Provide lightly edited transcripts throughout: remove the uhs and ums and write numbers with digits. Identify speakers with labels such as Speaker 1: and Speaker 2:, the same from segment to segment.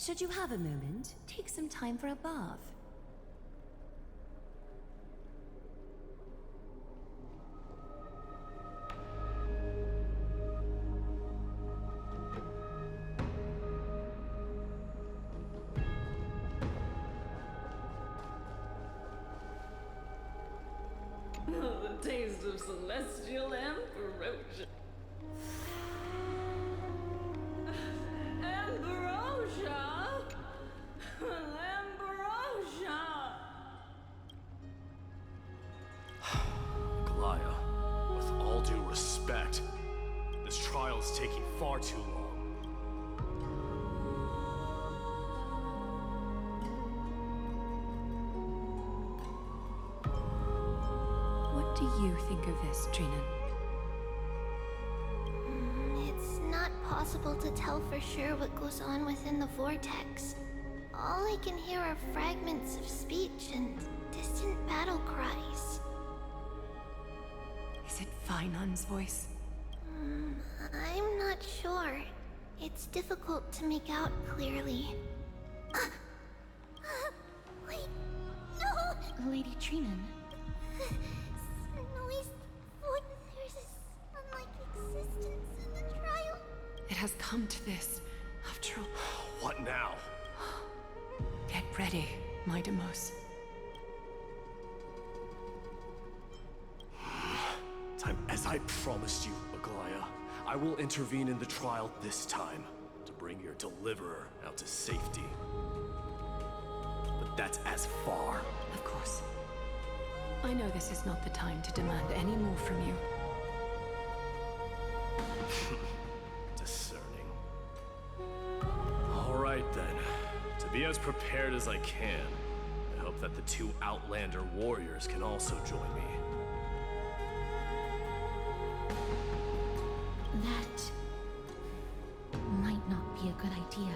Speaker 1: Should you have a moment, take some time for a bath.
Speaker 2: The taste of celestial Amphoreus. Ambrosia! Ambrosia!
Speaker 3: Glaya, with all due respect, this trial is taking far too long.
Speaker 1: What do you think of this, Trinan?
Speaker 4: It's not possible to tell for sure what goes on within the vortex. All I can hear are fragments of speech and distant battle cries.
Speaker 1: Is it Finon's voice?
Speaker 4: I'm not sure. It's difficult to make out clearly. Wait, no!
Speaker 5: Lady Trinan.
Speaker 4: Noise. What? There's a sun-like existence in the trial.
Speaker 1: It has come to this, after all.
Speaker 3: What now?
Speaker 1: Get ready, my Demos.
Speaker 3: As I promised you, Aglaya, I will intervene in the trial this time to bring your deliverer out to safety. But that's as far.
Speaker 1: Of course. I know this is not the time to demand any more from you.
Speaker 3: Discerning. All right then. To be as prepared as I can, I hope that the two Outlander warriors can also join me.
Speaker 5: That might not be a good idea.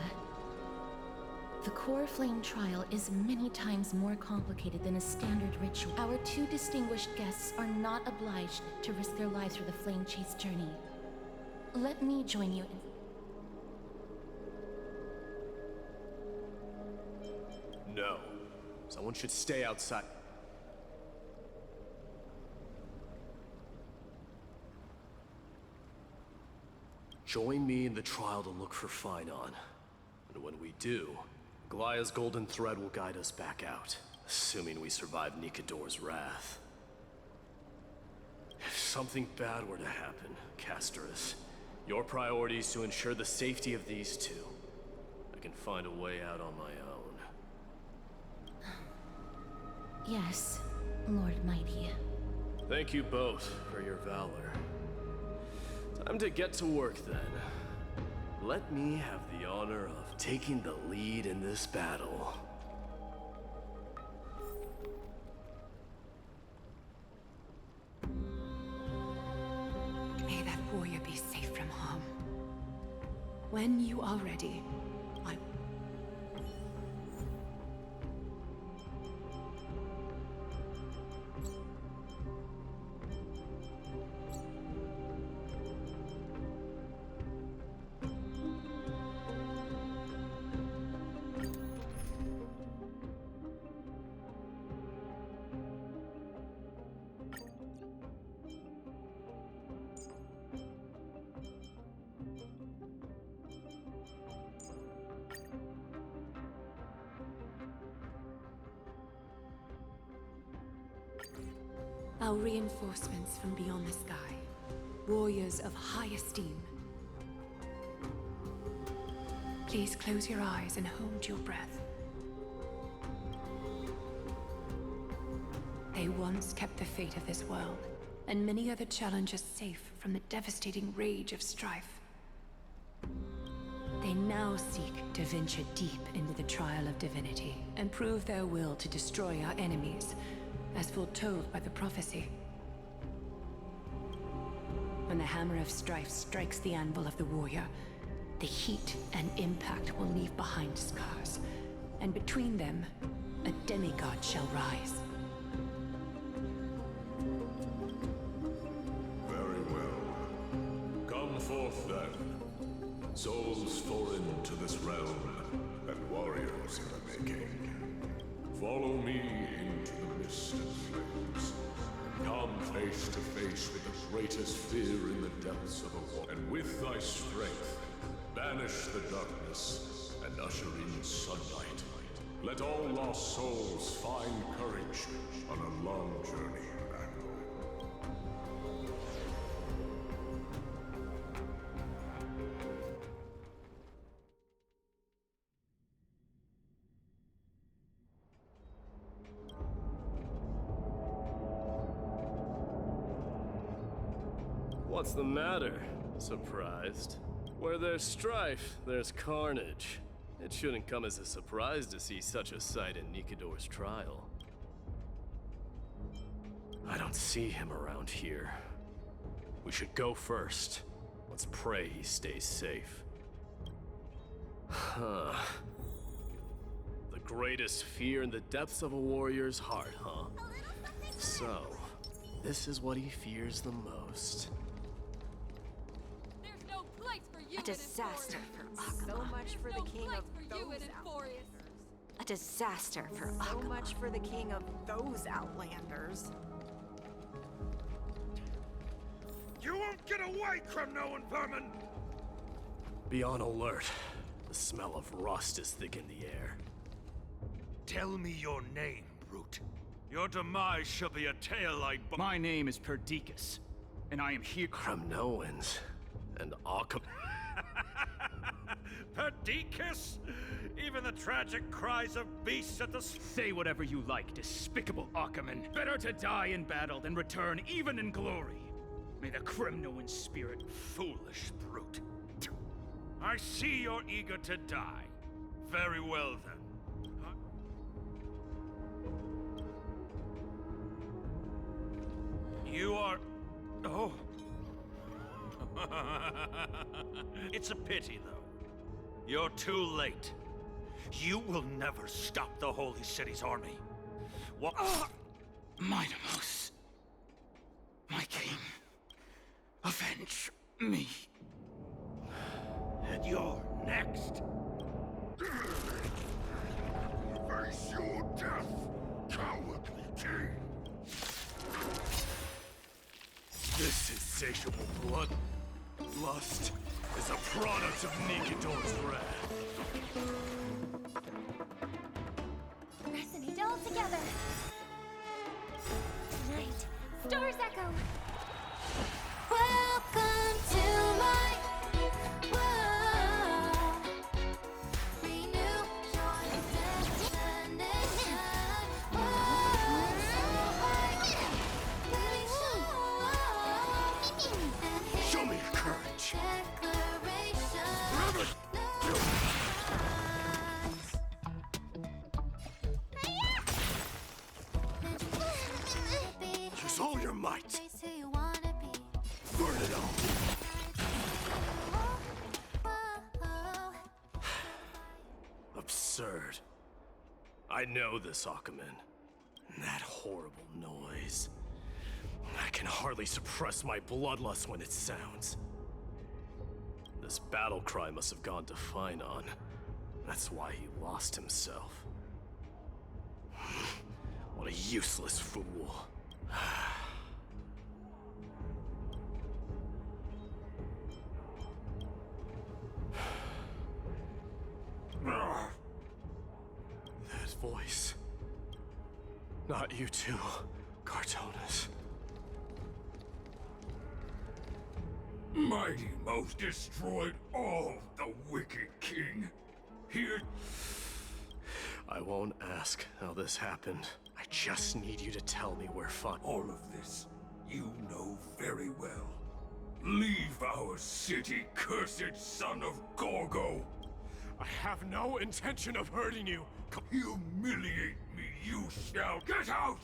Speaker 5: The core flame trial is many times more complicated than a standard ritual. Our two distinguished guests are not obliged to risk their lives for the flame chase journey. Let me join you in...
Speaker 3: No. Someone should stay outside. Join me in the trial to look for Finon. And when we do, Glaya's golden thread will guide us back out, assuming we survive Nikador's wrath. If something bad were to happen, Castorus, your priority is to ensure the safety of these two. I can find a way out on my own.
Speaker 5: Yes, Lord Mighty.
Speaker 3: Thank you both for your valor. Time to get to work then. Let me have the honor of taking the lead in this battle.
Speaker 1: May that warrior be safe from harm. When you are ready, I... Our reinforcements from beyond the sky. Warriors of high esteem. Please close your eyes and hold your breath. They once kept the fate of this world, and many other challenges safe from the devastating rage of strife. They now seek to venture deep into the trial of divinity, and prove their will to destroy our enemies, as foretold by the prophecy. When the hammer of strife strikes the anvil of the warrior, the heat and impact will leave behind scars, and between them, a demigod shall rise.
Speaker 6: Very well. Come forth then, souls foreign to this realm, and warriors in the making. Follow me into the mist and flames. Come face to face with the greatest fear in the depths of a war. And with thy strength, banish the darkness and usher in sunlight. Let all lost souls find courage on a long journey back home.
Speaker 3: What's the matter? Surprised? Where there's strife, there's carnage. It shouldn't come as a surprise to see such a sight in Nikador's trial. I don't see him around here. We should go first. Let's pray he stays safe. Huh. The greatest fear in the depths of a warrior's heart, huh? So, this is what he fears the most.
Speaker 7: There's no place for you
Speaker 8: A disaster for
Speaker 7: Ankama.
Speaker 8: So much for the king of
Speaker 7: You
Speaker 8: those
Speaker 7: and Amphoreus.
Speaker 8: A disaster for
Speaker 9: So
Speaker 8: Ankama.
Speaker 9: much for the king of those outlanders.
Speaker 10: You won't get away, criminal and vermin!
Speaker 3: Be on alert. The smell of rust is thick in the air.
Speaker 10: Tell me your name, brute. Your demise shall be a tale I...
Speaker 11: My name is Perdiccas, and I am here.
Speaker 3: Kremnoans and Occam.
Speaker 10: Perdiccas? Even the tragic cries of beasts at the...
Speaker 11: Say whatever you like, despicable Achaemen. Better to die in battle than return even in glory. May the Kremnoan spirit...
Speaker 10: Foolish brute. I see you're eager to die. Very well, then. Huh? You are... Oh. It's a pity, though. You're too late. You will never stop the Holy City's army. What?
Speaker 11: Mightimos, my king, avenge me.
Speaker 10: And you're next.
Speaker 6: Face your death, cowardly king!
Speaker 3: This insatiable bloodlust is a product of Nikador's wrath.
Speaker 4: Resonate all together. Tonight, stars echo. Welcome to my world. Renew joy and destination. World so bright.
Speaker 3: Show me your courage. Use all your might. Burn it all. Absurd. I know this, Achaemen. That horrible noise. I can hardly suppress my bloodlust when it sounds. This battle cry must have gone to Finon. That's why he lost himself. What a useless fool. That voice. Not you too, Cartonas.
Speaker 6: Mighty Most destroyed all the wicked king. Here...
Speaker 3: I won't ask how this happened. I just need you to tell me where
Speaker 6: All of this, you know very well. Leave our city, cursed son of Gorgo!
Speaker 3: I have no intention of hurting you.
Speaker 6: Humiliate me, you shall! Get out!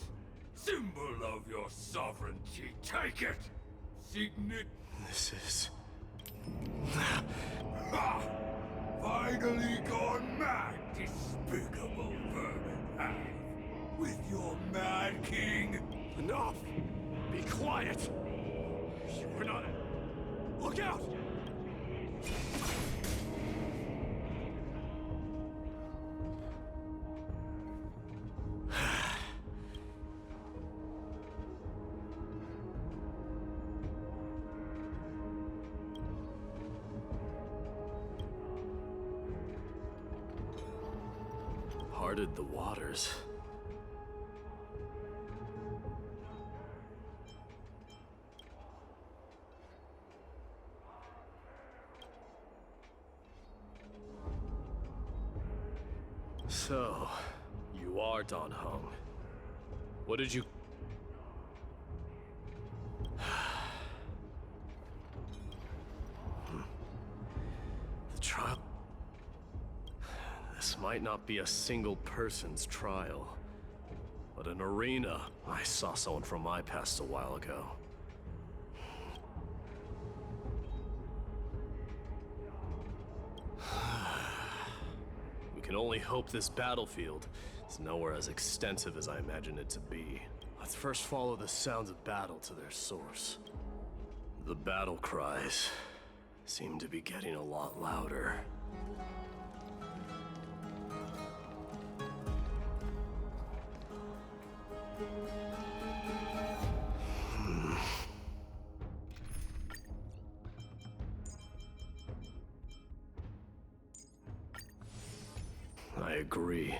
Speaker 6: Symbol of your sovereignty, take it! Signet...
Speaker 3: This is...
Speaker 6: Ha! Finally gone mad, despicable vermin! With your mad king!
Speaker 3: Enough! Be quiet! You are not... Look out! parted the waters. So, you are Don Hung. What did you... The trial... This might not be a single person's trial, but an arena. I saw someone from my past a while ago. We can only hope this battlefield is nowhere as extensive as I imagined it to be. Let's first follow the sounds of battle to their source. The battle cries seem to be getting a lot louder. I agree.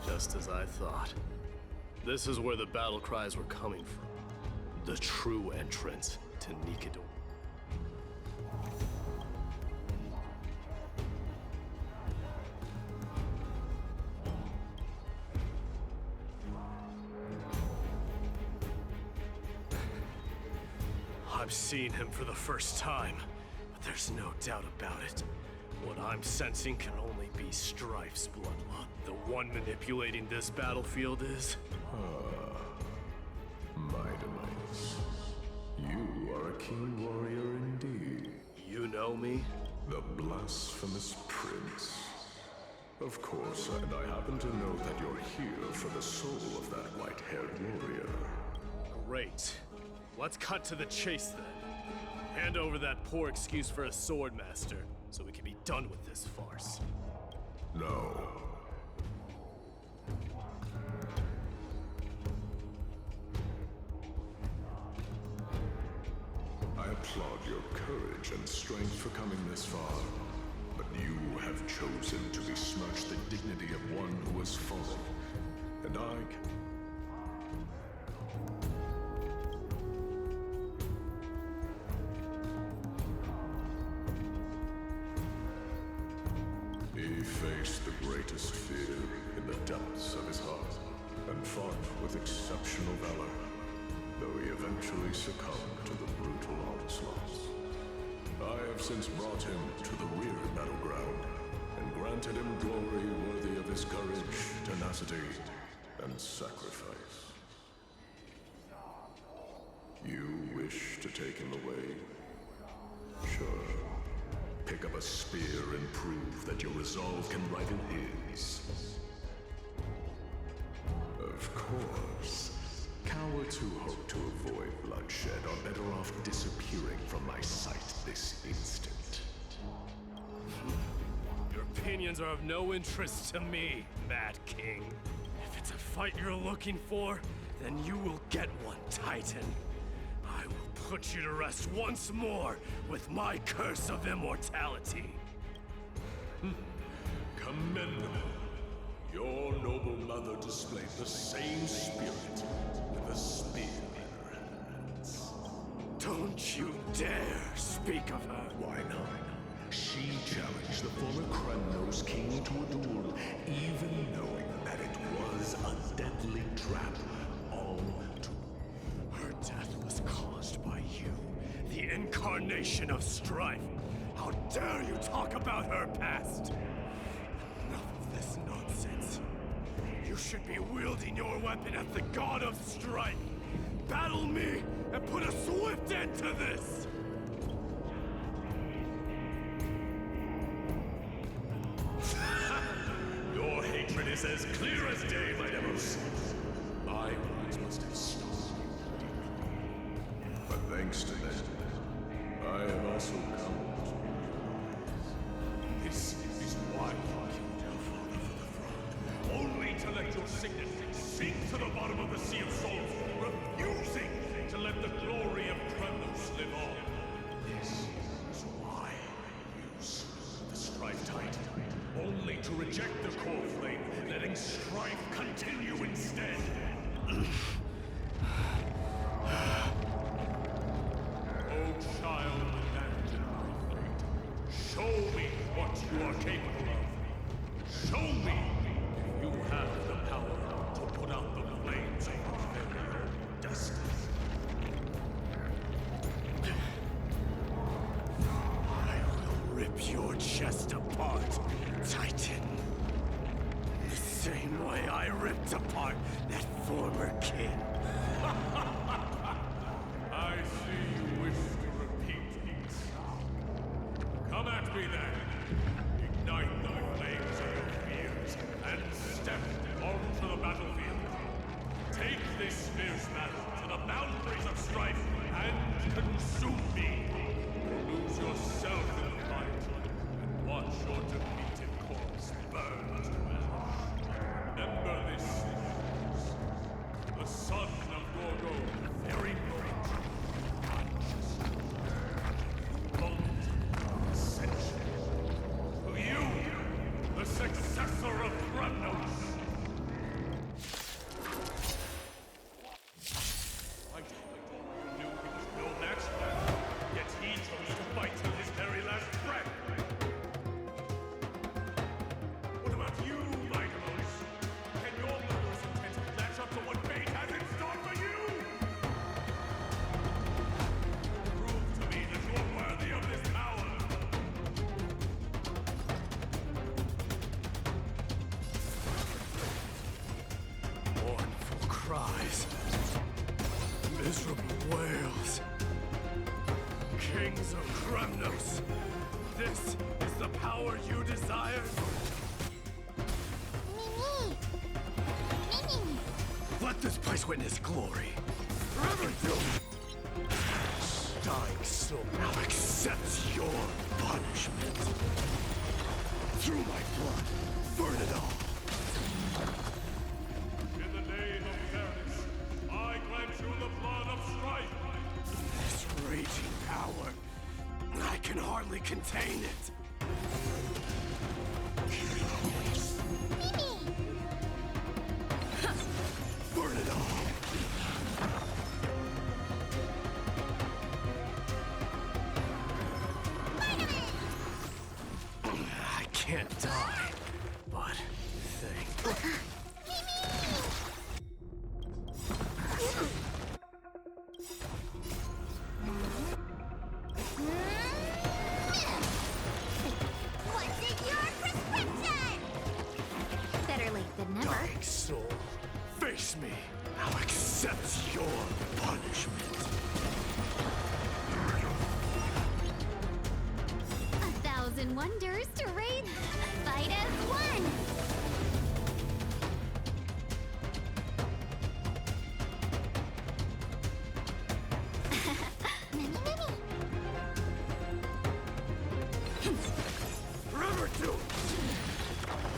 Speaker 3: Just as I thought. This is where the battle cries were coming from. The true entrance to Nikidor. I'm seeing him for the first time, but there's no doubt about it. What I'm sensing can only be Strife's bloodline. The one manipulating this battlefield is...
Speaker 6: My demise. You are a keen warrior indeed.
Speaker 3: You know me?
Speaker 6: The blasphemous prince. Of course, and I happen to know that you're here for the soul of that white-haired warrior.
Speaker 3: Great. Let's cut to the chase then. Hand over that poor excuse for a sword master, so we can be done with this farce.
Speaker 6: No. I applaud your courage and strength for coming this far, but you have chosen to besmirch the dignity of one who has fallen, and He faced the greatest fear in the depths of his heart, and fought with exceptional valor, though he eventually succumbed to the brutal onslaughts. I have since brought him to the rear battleground, and granted him glory worthy of his courage, tenacity, and sacrifice. You wish to take him away? Sure. Pick up a spear and prove that your resolve can rival his. Of course. Cowards who hope to avoid bloodshed are better off disappearing from my sight this instant.
Speaker 3: Your opinions are of no interest to me, Mad King. If it's a fight you're looking for, then you will get one, Titan. I will put you to rest once more with my curse of immortality.
Speaker 6: Commendable. Your noble mother displayed the same spirit with a spear in her hands.
Speaker 3: Don't you dare speak of her.
Speaker 6: Why not? She challenged the former Kremnos king to a duel, even knowing that it was a deadly trap, all to...
Speaker 3: Her death was caused by you, the incarnation of strife. How dare you talk about her past? Enough of this nonsense. You should be wielding your weapon as the god of strife. Battle me and put a swift end to this!
Speaker 6: Your hatred is as clear as day, my Demos. My words must have stung you. But thanks to them, I have also come to realize this is why you killed your father for the throne. Only to let your signet sink to the bottom of the Sea of Souls, refusing to let the glory of Kremnos live on. This is why you slew the Strife Titan. Only to reject the core flame, letting strife continue instead. Oh, child, abandon my fate. Show me what you are capable of. Show me if you have the power to put out the flames of your very own destiny.
Speaker 3: I will rip your chest apart, Titan. The same way I ripped apart that former king.
Speaker 6: I see you wish to repeat these. Come at me then. Ignite the flames of your fears and step onto the battlefield. Take this fierce battle to the boundaries of strife and consume me. Lose yourself in the fight and watch your defeated corpse burn to ash. Remember this. The son of Gorgo, very great, conscious, bold, essential. To you, the successor of Kremnos. I knew he was no match for me, yet he chose to fight till his very last breath. What about you, Magnus? Can your murderous intent match up to what fate has in store for you? Prove to me that you are worthy of this power.
Speaker 3: Mournful cries. Miserable wails. Kings of Kremnos. This is the power you desire?
Speaker 4: Mimi! Mimi!
Speaker 3: Let this place witness glory. Forever do. Dying soul now accepts your punishment. Through my blood, burn it all.
Speaker 6: In the name of fairness, I grant you the blood of strife.
Speaker 3: This raging power, I can hardly contain it. Burn it all. I can't die, but think.
Speaker 4: What's in your prescription? Better late than never.
Speaker 3: Dying soul, face me. I'll accept your punishment.
Speaker 4: 1,000 wonders to raid. Fight as one. Many, many.
Speaker 3: Forever do.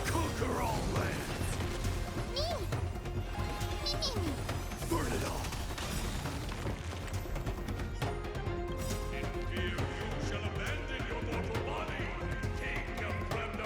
Speaker 3: Conquer all lands.
Speaker 4: Me. Me.
Speaker 3: Burn it all.
Speaker 6: In fear, you shall abandon your mortal body, King of Kremnos.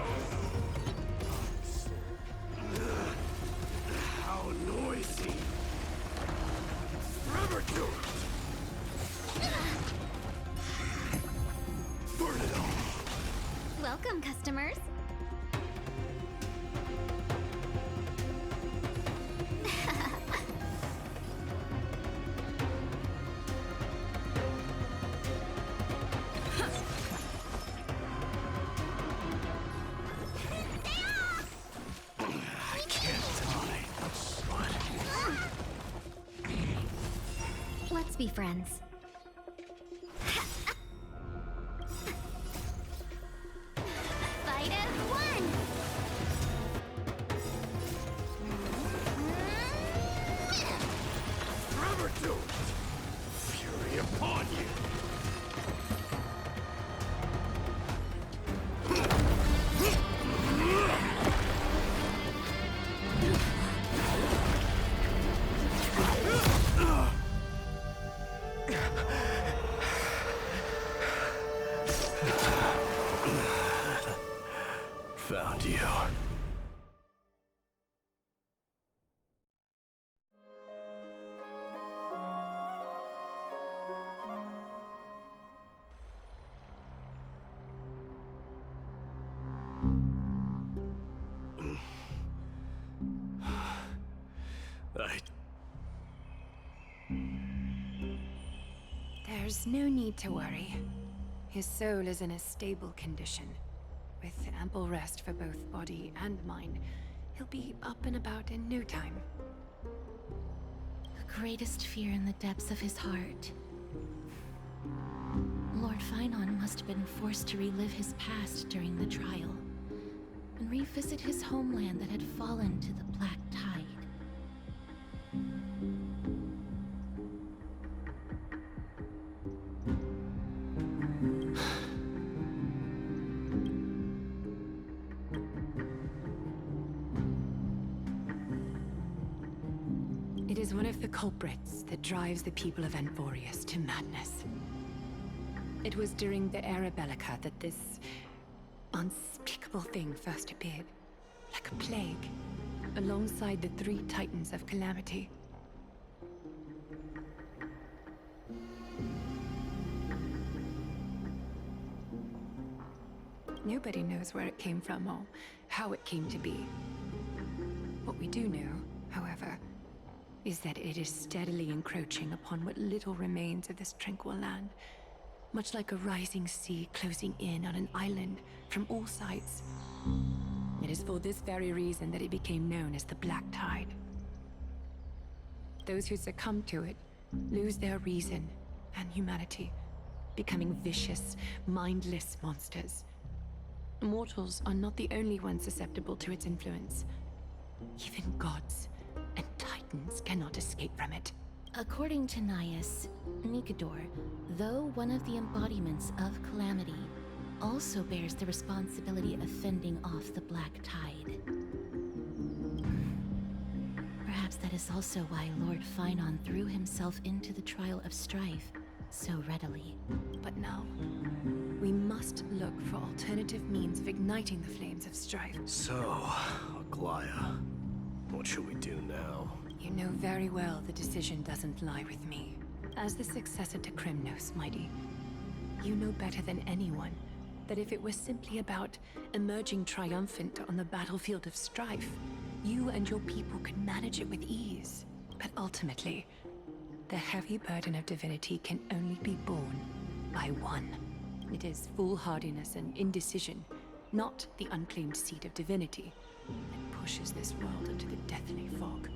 Speaker 7: be friends. Fight of one!
Speaker 3: Forever do it! Fury upon you! Found you.
Speaker 1: There's no need to worry. His soul is in a stable condition. With ample rest for both body and mind, he'll be up and about in no time.
Speaker 5: The greatest fear in the depths of his heart. Lord Finon must have been forced to relive his past during the trial, and revisit his homeland that had fallen to the Black Tide.
Speaker 1: It is one of the culprits that drives the people of Amphoreus to madness. It was during the Era Bellica that this unspeakable thing first appeared, like a plague, alongside the three titans of calamity. Nobody knows where it came from or how it came to be. What we do know, however, is that it is steadily encroaching upon what little remains of this tranquil land, much like a rising sea closing in on an island from all sides. It is for this very reason that it became known as the Black Tide. Those who succumb to it lose their reason and humanity, becoming vicious, mindless monsters. Mortals are not the only ones susceptible to its influence. Even gods and titans cannot escape from it.
Speaker 5: According to Naius, Nikador, though one of the embodiments of Calamity, also bears the responsibility of fending off the Black Tide. Perhaps that is also why Lord Finon threw himself into the trial of strife so readily.
Speaker 1: But now, we must look for alternative means of igniting the flames of strife.
Speaker 3: So, Aglaya, what should we do now?
Speaker 1: You know very well the decision doesn't lie with me. As the successor to Kremnos, Mighty, you know better than anyone that if it was simply about emerging triumphant on the battlefield of strife, you and your people could manage it with ease. But ultimately, the heavy burden of divinity can only be borne by one. It is foolhardiness and indecision, not the unclaimed seat of divinity, that pushes this world into the deathly fog.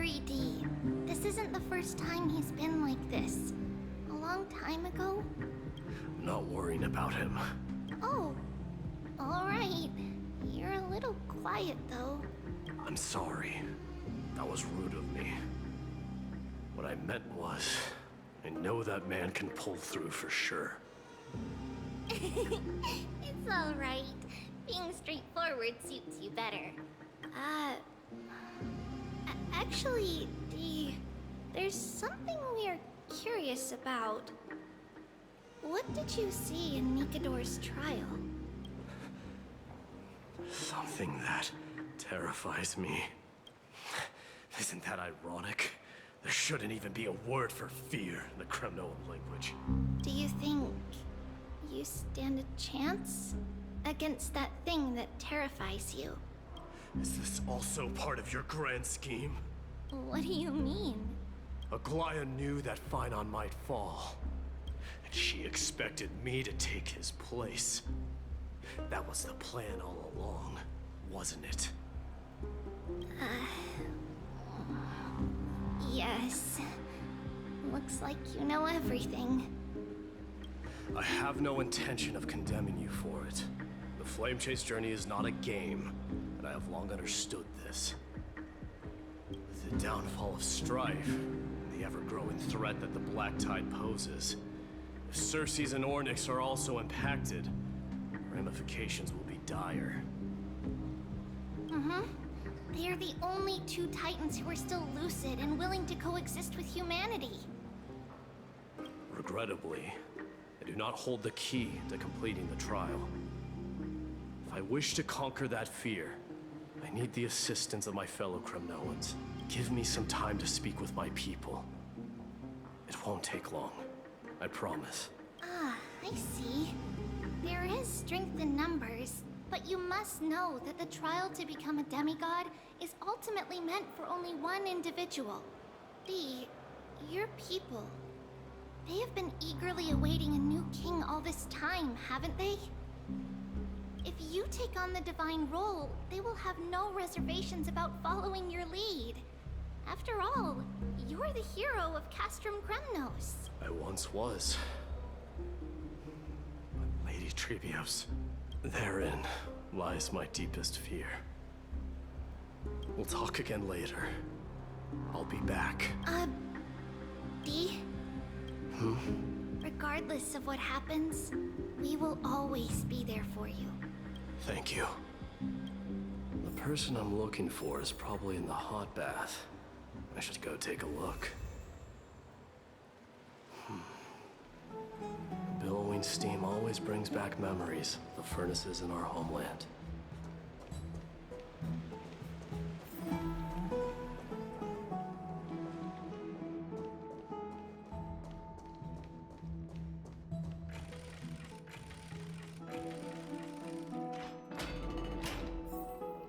Speaker 4: worry, Dee. This isn't the first time he's been like this. A long time ago?
Speaker 3: I'm not worrying about him.
Speaker 4: Oh, alright. You're a little quiet, though.
Speaker 3: I'm sorry. That was rude of me. What I meant was, I know that man can pull through for sure.
Speaker 4: It's alright. Being straightforward suits you better. Actually, Dee, there's something we're curious about. What did you see in Nikador's trial?
Speaker 3: Something that terrifies me. Isn't that ironic? There shouldn't even be a word for fear in the Kremnoan language.
Speaker 4: Do you think you stand a chance against that thing that terrifies you?
Speaker 3: Is this also part of your grand scheme?
Speaker 4: What do you mean?
Speaker 3: Aglaya knew that Phynon might fall, and she expected me to take his place. That was the plan all along, wasn't it?
Speaker 4: Yes. Looks like you know everything.
Speaker 3: I have no intention of condemning you for it. The Flame Chase journey is not a game, and I have long understood this. With the downfall of Strife, and the ever-growing threat that the Black Tide poses, if Circes and Ornyx are also impacted, ramifications will be dire.
Speaker 4: They are the only two Titans who are still lucid and willing to coexist with humanity.
Speaker 3: Regrettably, I do not hold the key to completing the trial. If I wish to conquer that fear, I need the assistance of my fellow Kremnoans. Give me some time to speak with my people. It won't take long, I promise.
Speaker 4: I see. There is strength in numbers, but you must know that the trial to become a demigod is ultimately meant for only one individual. Your people. They have been eagerly awaiting a new king all this time, haven't they? If you take on the divine role, they will have no reservations about following your lead. After all, you're the hero of Castrum Kremnos.
Speaker 3: I once was. But Lady Trebios, therein lies my deepest fear. We'll talk again later. I'll be back.
Speaker 4: Dee? Regardless of what happens, we will always be there for you.
Speaker 3: Thank you. The person I'm looking for is probably in the hot bath. I should go take a look. Billowing steam always brings back memories of the furnaces in our homeland.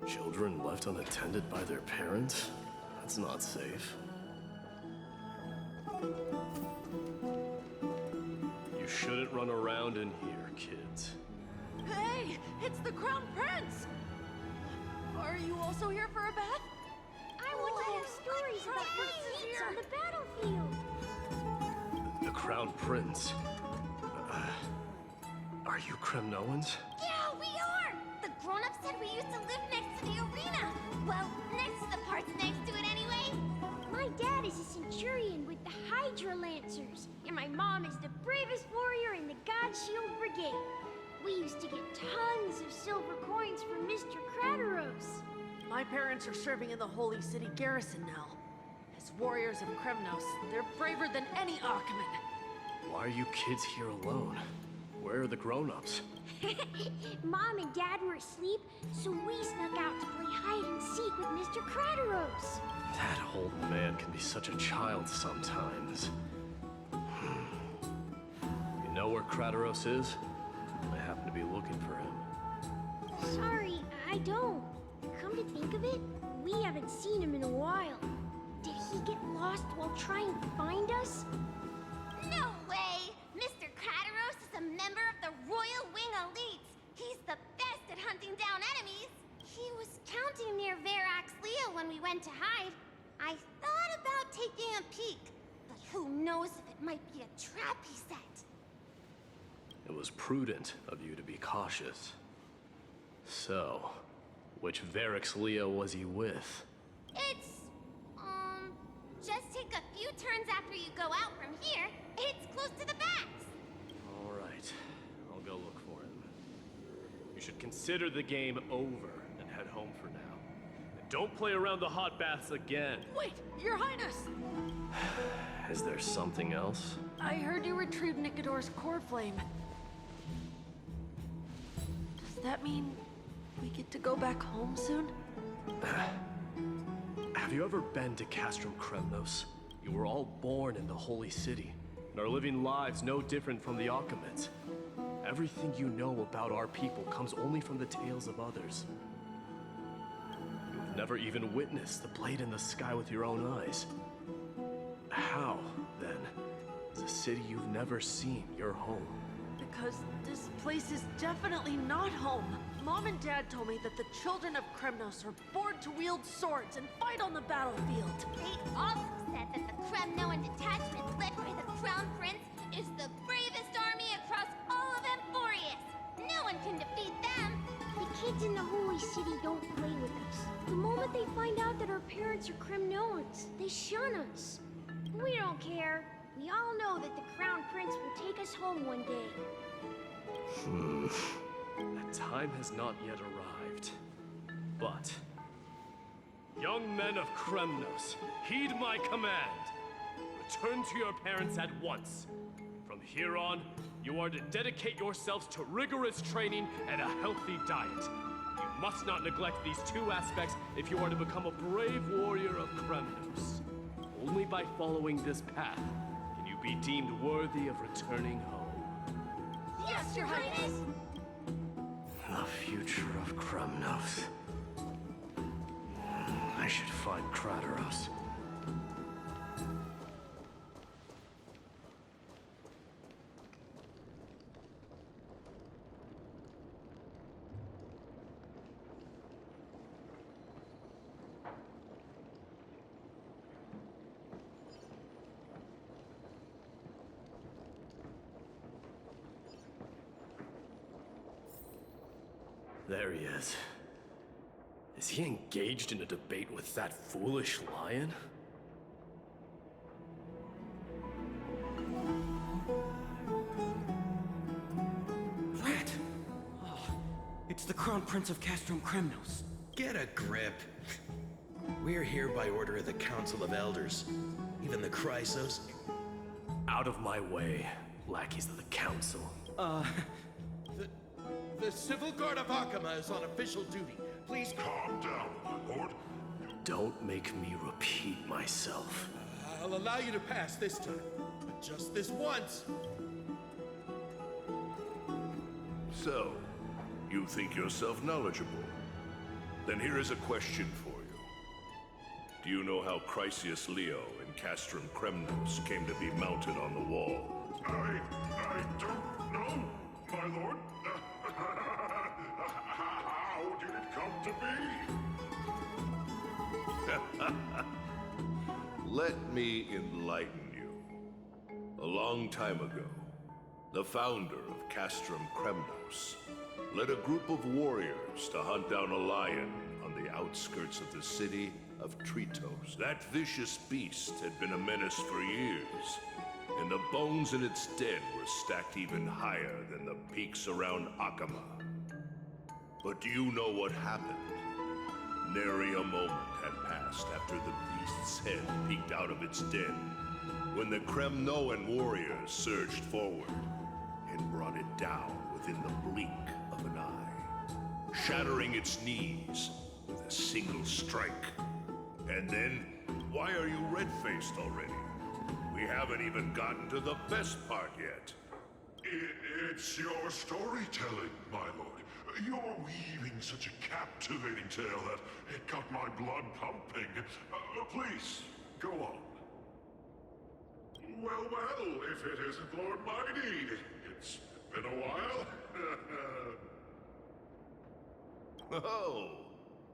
Speaker 3: Children left unattended by their parents? That's not safe. You shouldn't run around in here, kids.
Speaker 2: Hey, it's the Crown Prince! Are you also here for a bath?
Speaker 7: I want to hear stories about princes on the battlefield.
Speaker 3: The Crown Prince. Are you Kremnoans?
Speaker 7: Yeah, we are! The grown-ups said we used to live next to the arena. Well, next to the parts next to it anyway. My dad is a centurion with the Hydra Lancers, and my mom is the bravest warrior in the God Shield Brigade. We used to get tons of silver coins from Mr. Crateros.
Speaker 2: My parents are serving in the Holy City garrison now. As warriors of Kremnos, they're braver than any Achaemen.
Speaker 3: Why are you kids here alone? Where are the grown-ups?
Speaker 7: Mom and Dad were asleep, so we snuck out to play hide and seek with Mr. Crateros.
Speaker 3: That old man can be such a child sometimes. You know where Crateros is? I happen to be looking for him.
Speaker 7: Sorry, I don't. Come to think of it, we haven't seen him in a while. Did he get lost while trying to find us? No way! Mr. Crateros is a member of the Royal Wing Elites. He's the best at hunting down enemies. He was counting near Verax Leo when we went to hide. I thought about taking a peek, but who knows if it might be a trap he set.
Speaker 3: It was prudent of you to be cautious. So, which Varix Leo was he with?
Speaker 7: It's, just take a few turns after you go out from here. It's close to the backs.
Speaker 3: All right, I'll go look for him. You should consider the game over and head home for now. And don't play around the hot baths again.
Speaker 2: Wait, Your Highness!
Speaker 3: Is there something else?
Speaker 2: I heard you retrieved Nicodor's core flame. Does that mean we get to go back home soon?
Speaker 3: Have you ever been to Castrum Kremnos? You were all born in the Holy City, and are living lives no different from the Achaemenids. Everything you know about our people comes only from the tales of others. You've never even witnessed the blade in the sky with your own eyes. How, then, is a city you've never seen your home?
Speaker 2: Because this place is definitely not home. Mom and Dad told me that the children of Kremnos are born to wield swords and fight on the battlefield.
Speaker 7: They also said that the Kremnoan detachment led by the Crown Prince is the bravest army across all of Amphoreus. No one can defeat them.
Speaker 12: The kids in the Holy City don't play with us. The moment they find out that our parents are Kremnoans, they shun us. We don't care. We all know that the Crown Prince will take us home one day.
Speaker 3: That time has not yet arrived. But, young men of Kremnos, heed my command. Return to your parents at once. From here on, you are to dedicate yourselves to rigorous training and a healthy diet. You must not neglect these two aspects if you are to become a brave warrior of Kremnos. Only by following this path can you be deemed worthy of returning home.
Speaker 7: Yes, Your Highness!
Speaker 3: The future of Kremnos. I should find Krateros. There he is. Is he engaged in a debate with that foolish lion?
Speaker 13: Rat! Oh, it's the Crown Prince of Castrum Kremnos.
Speaker 14: Get a grip. We're here by order of the Council of Elders. Even the Chrysos.
Speaker 3: Out of my way, lackeys of the Council.
Speaker 14: The Civil Guard of Akhama is on official duty. Please
Speaker 6: Calm down, my lord.
Speaker 3: Don't make me repeat myself.
Speaker 14: I'll allow you to pass this time, but just this once.
Speaker 6: So, you think yourself knowledgeable? Then here is a question for you. Do you know how Chrysius Leo and Castrum Kremnos came to be mounted on the wall? I don't know, my lord. How did it come to be? Let me enlighten you. A long time ago, the founder of Castrum Kremnos led a group of warriors to hunt down a lion on the outskirts of the city of Tritos. That vicious beast had been a menace for years, and the bones in its den were stacked even higher than the peaks around Akhama. But do you know what happened? Nary a moment had passed after the beast's head peeked out of its den, when the Kremnoan warriors surged forward and brought it down within the blink of an eye, shattering its knees with a single strike. And then, why are you red-faced already? We haven't even gotten to the best part yet. It's your storytelling, my lord. You're weaving such a captivating tale that it got my blood pumping. Please, go on. Well, if it isn't Lord Mighty, it's been a while. Oh,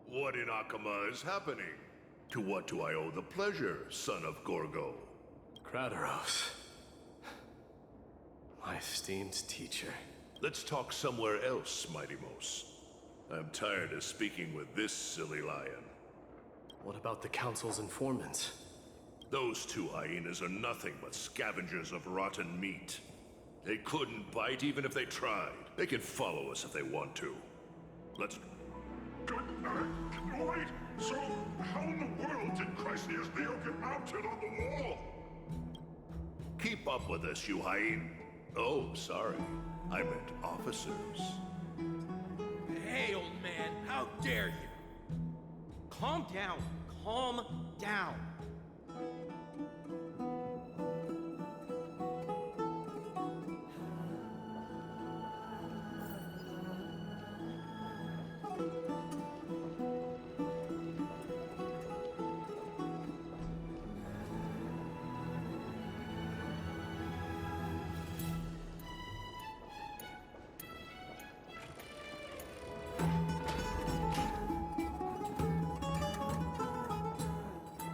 Speaker 6: what in Akhama is happening? To what do I owe the pleasure, son of Gorgo?
Speaker 3: Kratos. My esteemed teacher.
Speaker 6: Let's talk somewhere else, Mighty Mos. I'm tired of speaking with this silly lion.
Speaker 3: What about the Council's informants?
Speaker 6: Those two hyenas are nothing but scavengers of rotten meat. They couldn't bite even if they tried. They can follow us if they want to. Let's...
Speaker 15: Wait! So, how in the world did Chrysia's Leo get mounted on the wall?
Speaker 6: Keep up with us, you hyena. Oh, sorry. I meant officers.
Speaker 13: Hey, old man, how dare you? Calm down. Calm down.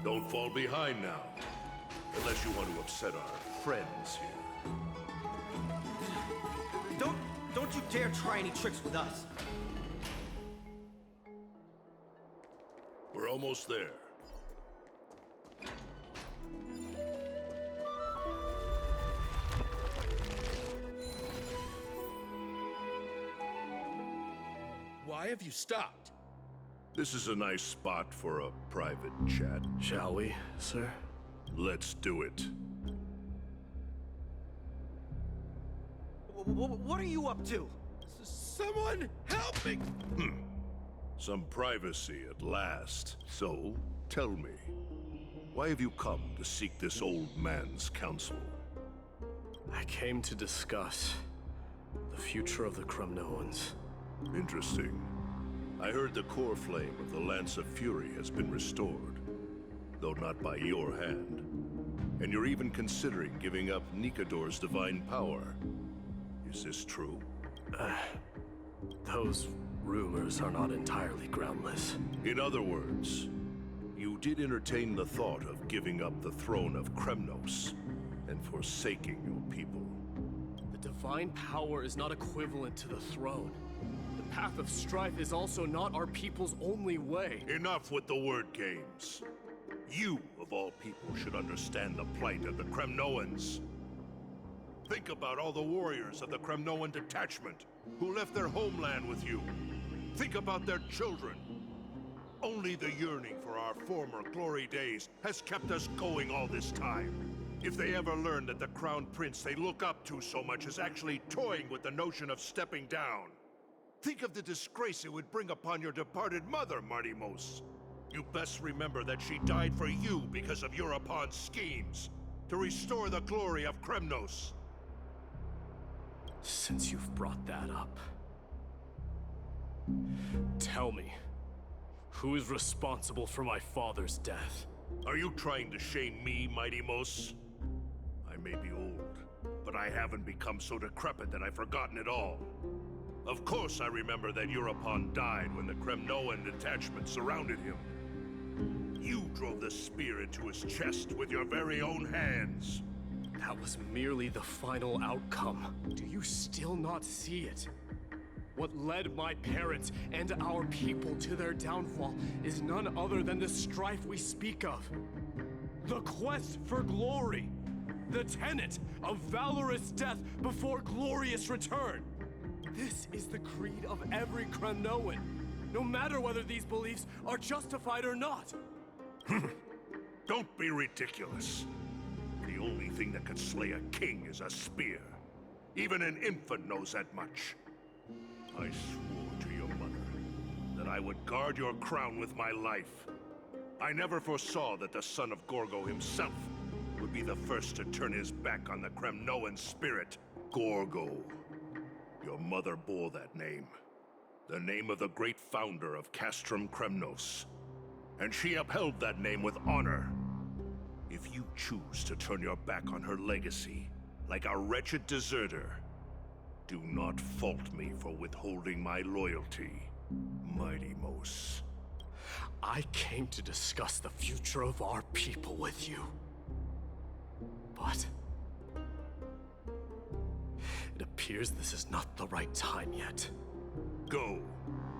Speaker 6: Don't fall behind now. Unless you want to upset our friends here.
Speaker 13: Don't you dare try any tricks with us.
Speaker 6: We're almost there.
Speaker 16: Why have you stopped?
Speaker 6: This is a nice spot for a private chat.
Speaker 3: Shall we, sir?
Speaker 6: Let's do it.
Speaker 13: What are you up to?
Speaker 16: Someone help me!
Speaker 6: Some privacy at last. So, tell me, why have you come to seek this old man's counsel?
Speaker 3: I came to discuss the future of the Kremnoans.
Speaker 6: Interesting. I heard the core flame of the Lance of Fury has been restored, though not by your hand. And you're even considering giving up Nikador's divine power. Is this true?
Speaker 3: Those rumors are not entirely groundless.
Speaker 6: In other words, you did entertain the thought of giving up the throne of Kremnos and forsaking your people.
Speaker 3: The divine power is not equivalent to the throne. The path of strife is also not our people's only way.
Speaker 6: Enough with the word games. You, of all people, should understand the plight of the Kremnoans. Think about all the warriors of the Kremnoan detachment who left their homeland with you. Think about their children. Only the yearning for our former glory days has kept us going all this time. If they ever learn that the Crown Prince they look up to so much is actually toying with the notion of stepping down, think of the disgrace it would bring upon your departed mother, Mighty Mos. You best remember that she died for you because of Europon's schemes to restore the glory of Kremnos.
Speaker 3: Since you've brought that up, tell me, who is responsible for my father's death?
Speaker 6: Are you trying to shame me, Mighty Mos? I may be old, but I haven't become so decrepit that I've forgotten it all. Of course I remember that Europon died when the Kremnoan detachment surrounded him. You drove the spear into his chest with your very own hands.
Speaker 3: That was merely the final outcome. Do you still not see it? What led my parents and our people to their downfall is none other than the strife we speak of. The quest for glory. The tenet of valorous death before glorious return. This is the creed of every Kremnoan, no matter whether these beliefs are justified or not.
Speaker 6: Don't be ridiculous. The only thing that could slay a king is a spear. Even an infant knows that much. I swore to your mother that I would guard your crown with my life. I never foresaw that the son of Gorgo himself would be the first to turn his back on the Kremnoan spirit. Gorgo. Your mother bore that name. The name of the great founder of Castrum Kremnos. And she upheld that name with honor. If you choose to turn your back on her legacy, like a wretched deserter, do not fault me for withholding my loyalty, Mighty Mos.
Speaker 3: I came to discuss the future of our people with you. But it appears this is not the right time yet.
Speaker 6: Go,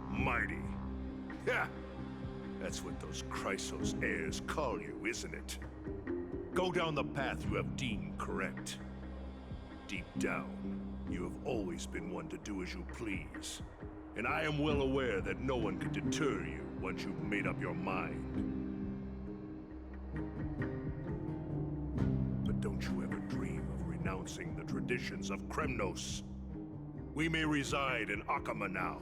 Speaker 6: mighty. Yeah, that's what those Chrysos heirs call you, isn't it? Go down the path you have deemed correct. Deep down, you have always been one to do as you please. And I am well aware that no one can deter you once you've made up your mind. But don't you ever dream of renouncing the traditions of Kremnos. We may reside in Akama now,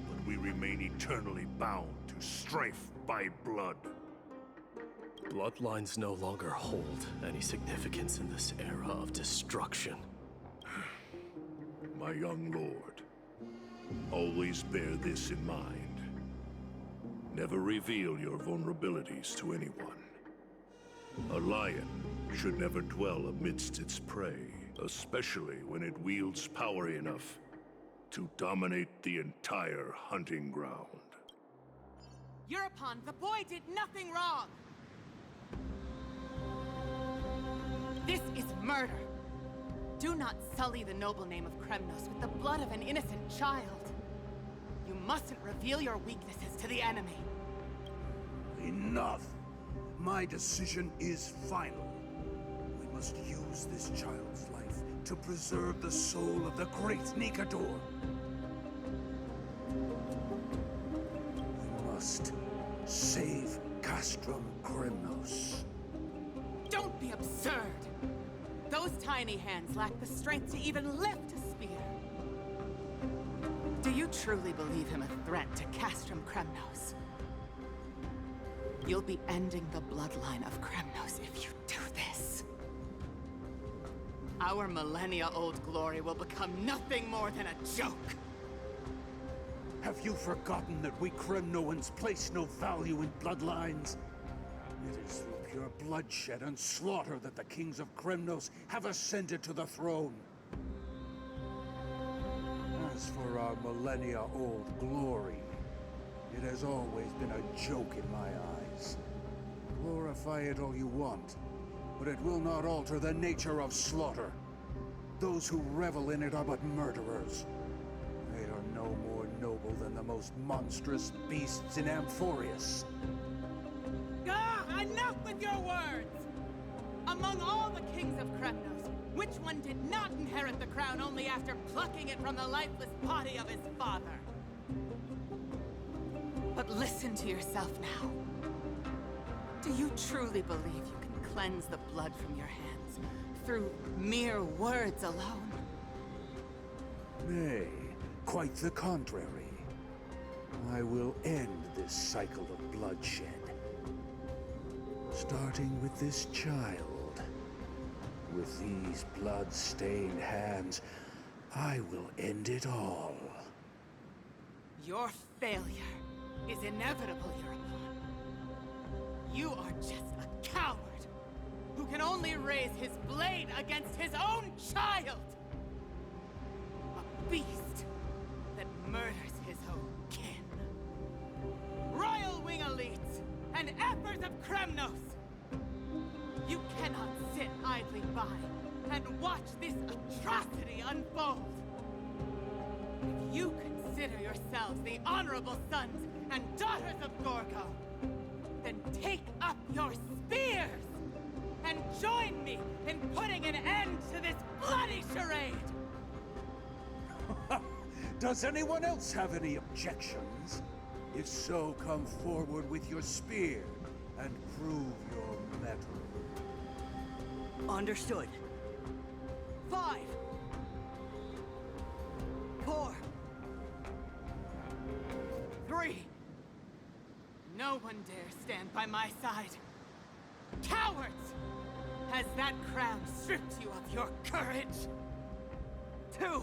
Speaker 6: but we remain eternally bound to strife by blood.
Speaker 3: Bloodlines no longer hold any significance in this era of destruction.
Speaker 6: My young lord, always bear this in mind. Never reveal your vulnerabilities to anyone. A lion should never dwell amidst its prey, especially when it wields power enough to dominate the entire hunting ground.
Speaker 9: Eurepon, the boy did nothing wrong! This is murder! Do not sully the noble name of Kremnos with the blood of an innocent child. You mustn't reveal your weaknesses to the enemy.
Speaker 17: Enough! My decision is final. We must use this child's life to preserve the soul of the great Nikador. We must save Castrum Kremnos.
Speaker 9: Don't be absurd! Those tiny hands lack the strength to even lift a spear. Do you truly believe him a threat to Castrum Kremnos? You'll be ending the bloodline of Kremnos if you do this. Our millennia-old glory will become nothing more than a joke.
Speaker 17: Have you forgotten that we Kremnoans place no value in bloodlines? It is through pure bloodshed and slaughter that the kings of Kremnos have ascended to the throne. As for our millennia-old glory, it has always been a joke in my eyes. Glorify it all you want, but it will not alter the nature of slaughter. Those who revel in it are but murderers. They are no more noble than the most monstrous beasts in Amphoreus.
Speaker 9: Enough with your words! Among all the kings of Kremnos, which one did not inherit the crown only after plucking it from the lifeless body of his father? But listen to yourself now. Do you truly believe you can cleanse the blood from your hands through mere words alone?
Speaker 17: Nay, quite the contrary. I will end this cycle of bloodshed. Starting with this child. With these blood-stained hands, I will end it all.
Speaker 9: Your failure is inevitable, Eurepon. You are just a coward who can only raise his blade against his own child! A beast that murders his own kin. Royal Wing elites and Emperors of Kremnos! You cannot sit idly by and watch this atrocity unfold. If you consider yourselves the honorable sons and daughters of Gorgo, then take up your spears and join me in putting an end to this bloody charade!
Speaker 17: Does anyone else have any objections? If so, come forward with your spear and prove your mettle.
Speaker 9: Understood. 5, 4, 3. No one dare stand by my side. Cowards! Has that crown stripped you of your courage? 2.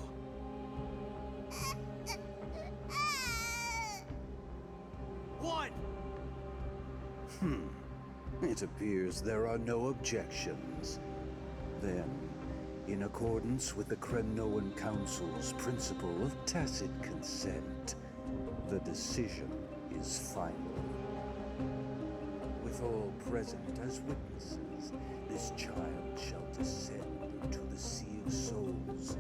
Speaker 9: 1.
Speaker 17: It appears there are no objections. Then, in accordance with the Kremnoan Council's principle of tacit consent, the decision is final. With all present as witnesses, this child shall descend into the Sea of Souls,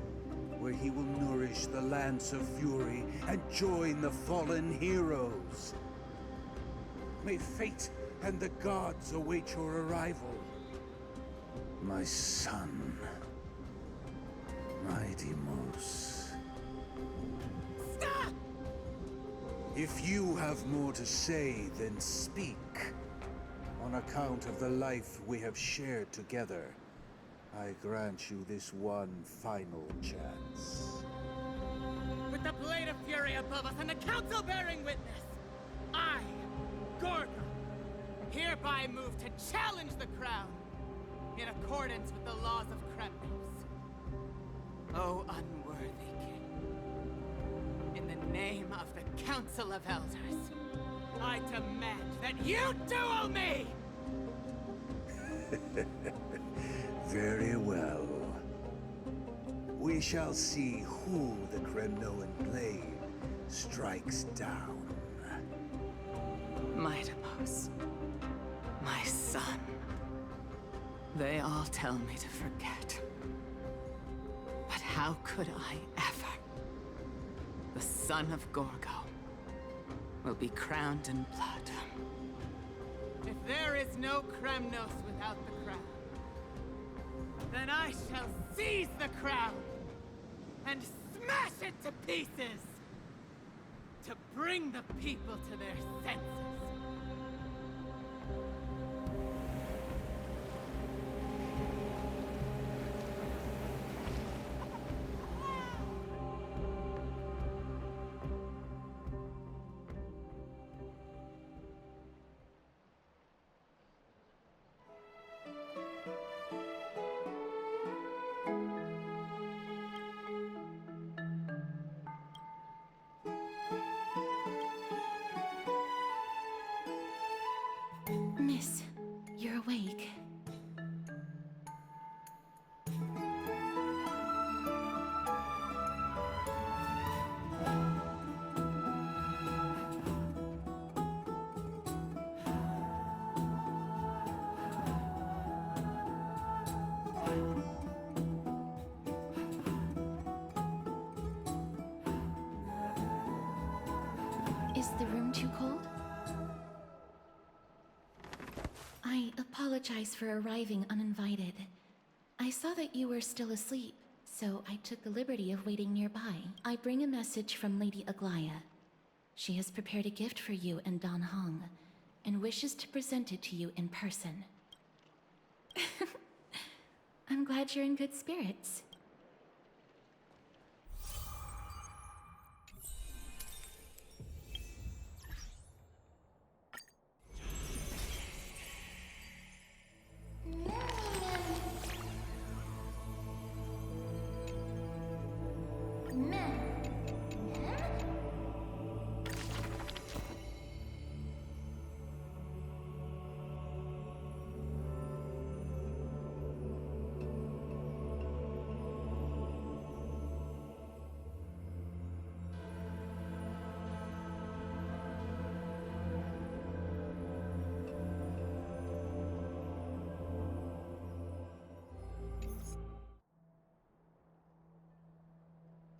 Speaker 17: where he will nourish the Lance of Fury and join the fallen heroes. May fate and the gods await your arrival. My son, my Deimos.
Speaker 9: Stop!
Speaker 17: If you have more to say, then speak. On account of the life we have shared together, I grant you this one final chance.
Speaker 9: With the blade of fury above us and the council bearing witness, I, Gorgo, hereby move to challenge the crown in accordance with the laws of Kremnos. O unworthy king, in the name of the Council of Elders, I demand that you duel me!
Speaker 17: Very well. We shall see who the Kremnoan blade strikes down.
Speaker 9: My Deimos, my son. They all tell me to forget. But how could I ever? The son of Gorgo will be crowned in blood. If there is no Kremnos without the crown, then I shall seize the crown and smash it to pieces to bring the people to their senses.
Speaker 5: Miss, you're awake. Is the room too cold? I apologize for arriving uninvited. I saw that you were still asleep, so I took the liberty of waiting nearby. I bring a message from Lady Aglaya. She has prepared a gift for you and Dan Hong, and wishes to present it to you in person. I'm glad you're in good spirits.